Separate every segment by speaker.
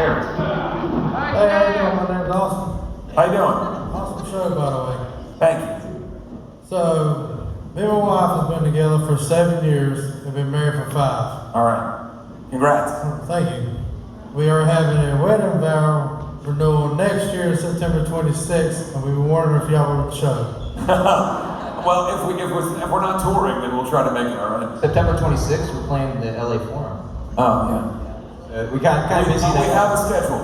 Speaker 1: Here.
Speaker 2: Hey, how you doing? My name's Austin.
Speaker 1: How you doing?
Speaker 2: Awesome show, by the way.
Speaker 1: Thank you.
Speaker 2: So, me and my wife have been together for 7 years and been married for 5.
Speaker 1: All right. Congrats.
Speaker 2: Thank you. We are having a wedding vow renewal next year, September 26th, and we were wondering if y'all would show.
Speaker 1: Well, if we're not touring, then we'll try to make it. All right.
Speaker 3: September 26th, we're playing the LA Forum.
Speaker 1: Oh yeah.
Speaker 3: We kind of busy
Speaker 1: We
Speaker 3: that.
Speaker 1: have a schedule.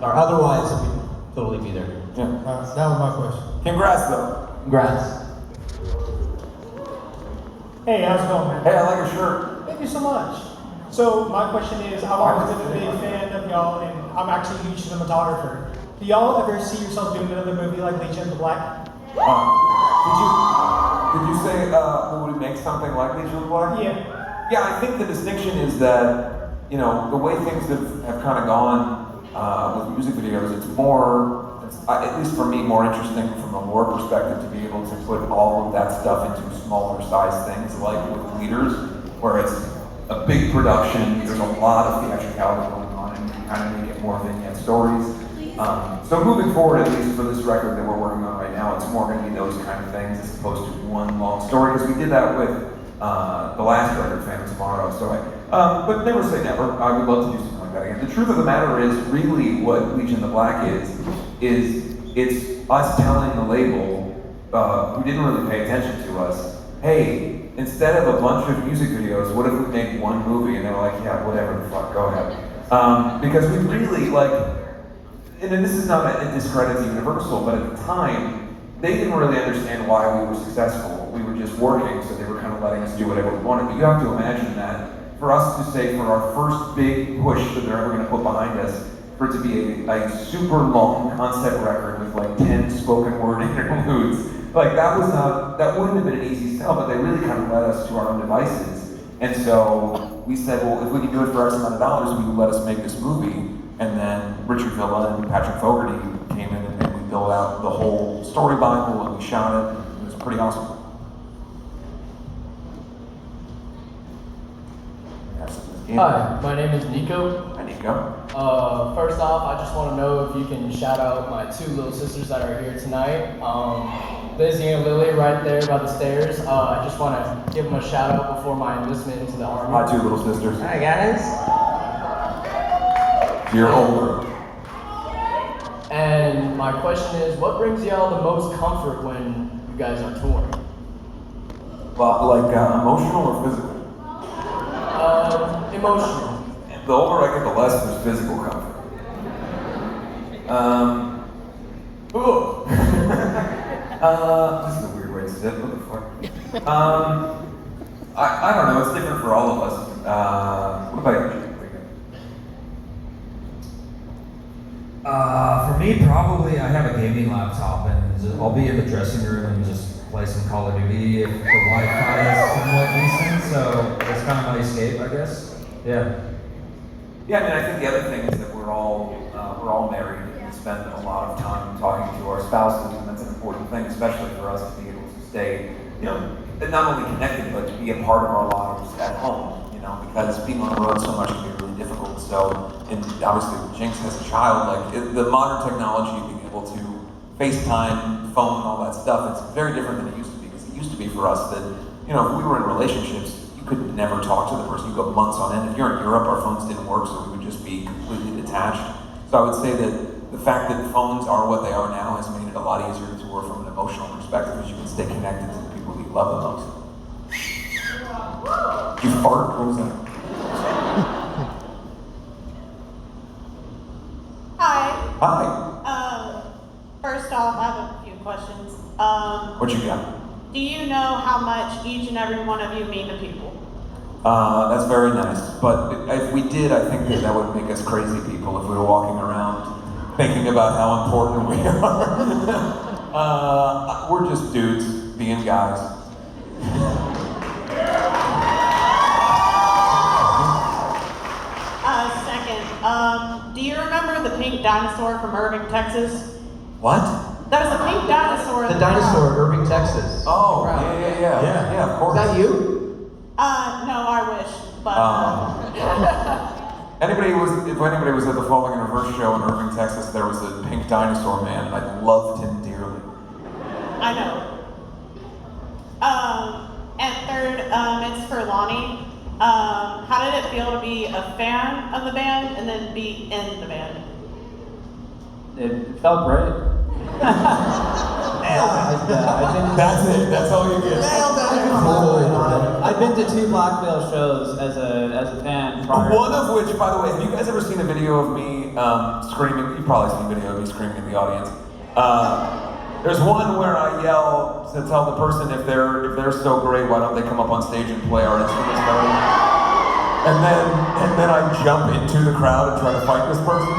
Speaker 3: Or otherwise, we'd totally be there.
Speaker 1: Yeah.
Speaker 2: That was my question.
Speaker 1: Congrats, though.
Speaker 3: Congrats.
Speaker 4: Hey, how's it going, man?
Speaker 1: Hey, I like your shirt.
Speaker 4: Thank you so much. So my question is, I've always been a big fan of y'all, and I'm actually a huge cinematographer. Do y'all ever see yourself doing another movie like Legion of the Black?
Speaker 1: Did you say would we make something like Legion of the Black?
Speaker 4: Yeah.
Speaker 1: Yeah, I think the distinction is that, you know, the way things have kind of gone with music videos, it's more, at least for me, more interesting from a lore perspective to be able to put all of that stuff into smaller size things like with Leaders, where it's a big production, there's a lot of theatricality going on, and you can kind of make it more vignette stories. So moving forward, at least for this record that we're working on right now, it's more going to be those kind of things as opposed to one long story, because we did that with the last record, Phantom Tomorrow. So, but never say never. I would love to do something like that again. The truth of the matter is, really, what Legion of the Black is it's us telling the label, who didn't really pay attention to us, hey, instead of a bunch of music videos, what if we make one movie? And they were like, yeah, whatever the fuck, go ahead. Because we really, like, and this is not a discredit to Universal, but at the time, they didn't really understand why we were successful. We were just working, so they were kind of letting us do whatever we wanted. But you have to imagine that for us to say, for our first big push that they're ever going to put behind us, for it to be a super long concept record with like 10 spoken word interludes, like that wouldn't have been an easy sell, but they really kind of led us to our own devices. And so we said, well, if we can do it for X amount of dollars, we would let us make this movie. And then Richard Villa and Patrick Fogarty came in and we built out the whole story Bible and we shot it. It was pretty awesome.
Speaker 5: Hi, my name is Nico.
Speaker 1: Hi, Nico.
Speaker 5: First off, I just want to know if you can shout out my 2 little sisters that are here tonight. Lizzie and Lily right there by the stairs. I just want to give them a shout out before my enlistment into the Army.
Speaker 1: My 2 little sisters.
Speaker 3: Hi, guys.
Speaker 1: You're older.
Speaker 5: And my question is, what brings y'all the most comfort when you guys are touring?
Speaker 1: Well, like emotional or physical?
Speaker 5: Emotional.
Speaker 1: The older I get, the less there's physical comfort. This is a weird way to say it. What the fuck? I don't know. It's different for all of us. What about you?
Speaker 6: For me, probably I have a gaming laptop, and I'll be in the dressing room and just play some Call of Duty if the Wi-Fi is somewhat decent. So it's kind of my escape, I guess. Yeah.
Speaker 1: Yeah, I mean, I think the other thing is that we're all married and we spend a lot of time talking to our spouses, and that's an important thing, especially for us to be able to stay, you know, not only connected, but to be a part of our lives at home, you know, because being on the road so much can be really difficult. So, and obviously with Jinx as a child, like the modern technology, being able to FaceTime, phone, all that stuff, it's very different than it used to be, because it used to be for us that, you know, if we were in relationships, you could never talk to the person. You go months on end. If you're in Europe, our phones didn't work, so we would just be completely detached. So I would say that the fact that phones are what they are now has made it a lot easier to tour from an emotional perspective, because you can stay connected to the people that you love the most. Did you fart? What was that?
Speaker 7: Hi.
Speaker 1: Hi.
Speaker 7: First off, I have a few questions.
Speaker 1: What you got?
Speaker 7: Do you know how much each and every one of you mean to people?
Speaker 1: That's very nice. But if we did, I think that would make us crazy people if we were walking around thinking about how important we are. We're just dudes being guys.
Speaker 7: Second, do you remember the pink dinosaur from Irving, Texas?
Speaker 1: What?
Speaker 7: There was a pink dinosaur. in
Speaker 3: The
Speaker 7: the
Speaker 3: dinosaur,
Speaker 7: crowd.
Speaker 3: Irving, Texas.
Speaker 1: Oh, yeah, of
Speaker 3: Is
Speaker 1: course.
Speaker 3: that you?
Speaker 7: No, I wish, but.
Speaker 1: if anybody was at the Falling in Reverse show in Irving, Texas, there was a pink dinosaur man, and I loved him dearly.
Speaker 7: I know. And third, it's for Lonnie. How did it feel to be a fan of the band and then be in the band?
Speaker 8: It felt great.
Speaker 1: That's it. That's all you get.
Speaker 8: I've been to 2 Black Veil shows as a fan prior.
Speaker 1: One of which, by the way, have you guys ever seen a video of me screaming? You've probably seen a video of me screaming at the audience. There's one where I yell to tell the person if they're so great, why don't they come up on stage and play our instruments better? And then I jump into the crowd and try to fight this person.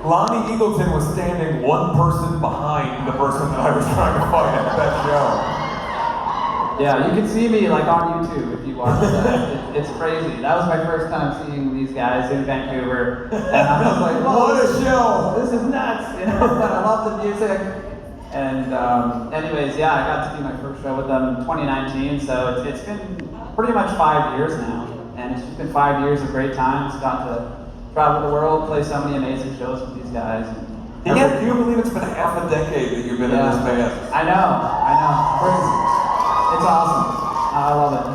Speaker 1: Lonnie Eagleton was standing one person behind the person that I was trying to fight at that show.
Speaker 8: Yeah, you can see me like on YouTube if you watch that. It's crazy. That was my first time seeing these guys in Vancouver, and I was like, "Whoa,
Speaker 1: What a show!
Speaker 8: This is nuts!" You know, but I love the music. And anyways, yeah, I got to do my first show with them in 2019, so it's been pretty much 5 years now, and it's just been 5 years of great times. Got to travel the world, play so many amazing shows with these guys.
Speaker 1: Can you believe it's been half a decade that you've been in this band?
Speaker 8: I know, crazy. It's awesome. I love it.